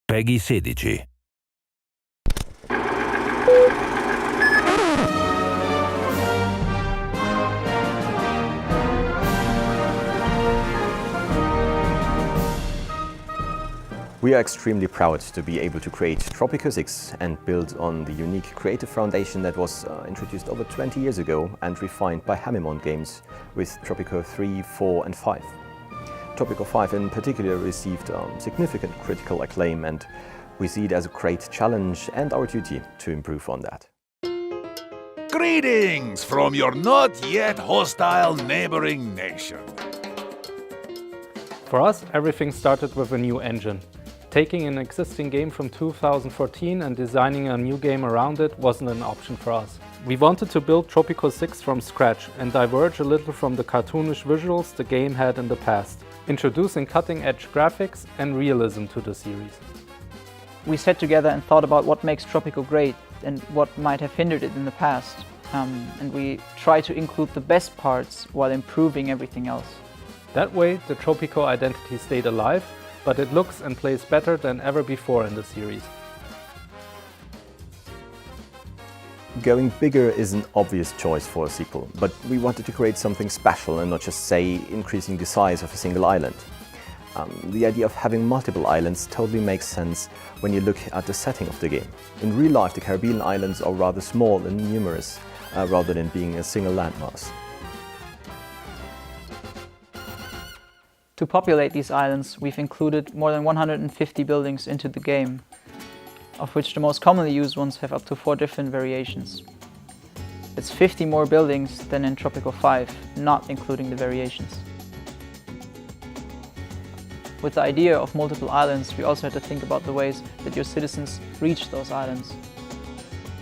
Peggy 16. We are extremely proud to be able to create Tropico 6 and build on the unique creative foundation that was introduced over 20 years ago and refined by Hamimont Games with Tropico 3, 4 and 5. Tropico 5 in particular received significant critical acclaim, and we see it as a great challenge and our duty to improve on that. Greetings from your not yet hostile neighboring nation. For us, everything started with a new engine. Taking an existing game from 2014 and designing a new game around it wasn't an option for us. We wanted to build Tropico 6 from scratch and diverge a little from the cartoonish visuals the game had in the past, introducing cutting-edge graphics and realism to the series. We sat together and thought about what makes Tropico great and what might have hindered it in the past. And we tried to include the best parts while improving everything else. That way, the Tropico identity stayed alive, but it looks and plays better than ever before in the series. Going bigger is an obvious choice for a sequel, but we wanted to create something special and not just, say, increasing the size of a single island. The idea of having multiple islands totally makes sense when you look at the setting of the game. In real life, the Caribbean islands are rather small and numerous, rather than being a single landmass. To populate these islands, we've included more than 150 buildings into the game, of which the most commonly used ones have up to 4 different variations. It's 50 more buildings than in Tropico 5, not including the variations. With the idea of multiple islands, we also had to think about the ways that your citizens reach those islands.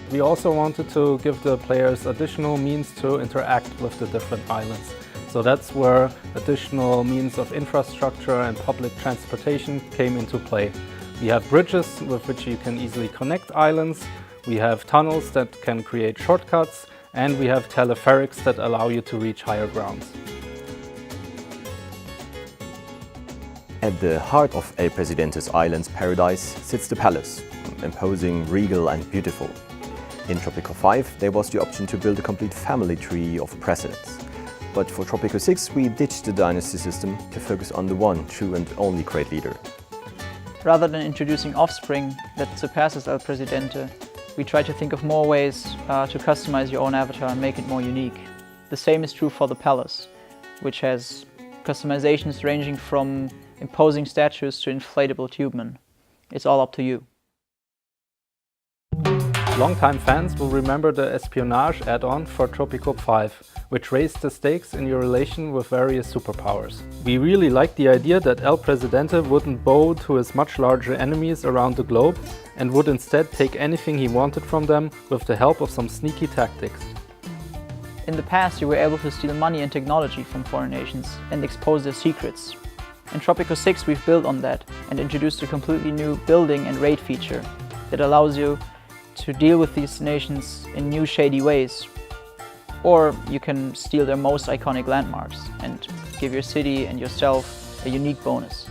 We also wanted to give the players additional means to interact with the different islands. So that's where additional means of infrastructure and public transportation came into play. We have bridges with which you can easily connect islands, we have tunnels that can create shortcuts, and we have teleferics that allow you to reach higher grounds. At the heart of El Presidente's island's paradise sits the palace, imposing, regal and beautiful. In Tropico 5 there was the option to build a complete family tree of presidents. But for Tropico 6 we ditched the dynasty system to focus on the one true and only great leader. Rather than introducing offspring that surpasses El Presidente, we try to think of more ways to customize your own avatar and make it more unique. The same is true for the palace, which has customizations ranging from imposing statues to inflatable tubemen. It's all up to you. Longtime fans will remember the espionage add-on for Tropico 5, which raised the stakes in your relation with various superpowers. We really liked the idea that El Presidente wouldn't bow to his much larger enemies around the globe and would instead take anything he wanted from them with the help of some sneaky tactics. In the past, you were able to steal money and technology from foreign nations and expose their secrets. In Tropico 6 we've built on that and introduced a completely new building and raid feature that allows you to deal with these nations in new shady ways. Or you can steal their most iconic landmarks and give your city and yourself a unique bonus.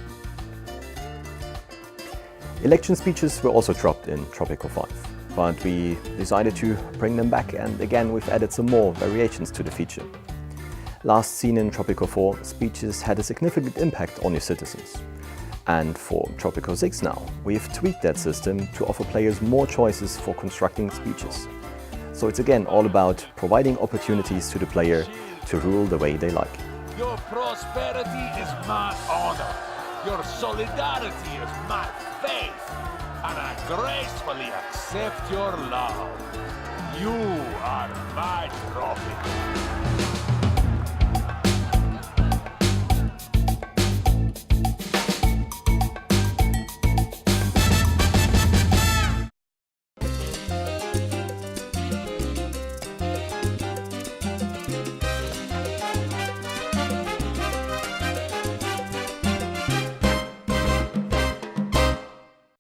Election speeches were also dropped in Tropico 5, but we decided to bring them back, and again we've added some more variations to the feature. Last seen in Tropico 4, speeches had a significant impact on your citizens. And for Tropico 6 now, we've tweaked that system to offer players more choices for constructing speeches. So it's again all about providing opportunities to the player to rule the way they like. Your prosperity is my honor. Your solidarity is my faith. And I gracefully accept your love. You are my Tropico.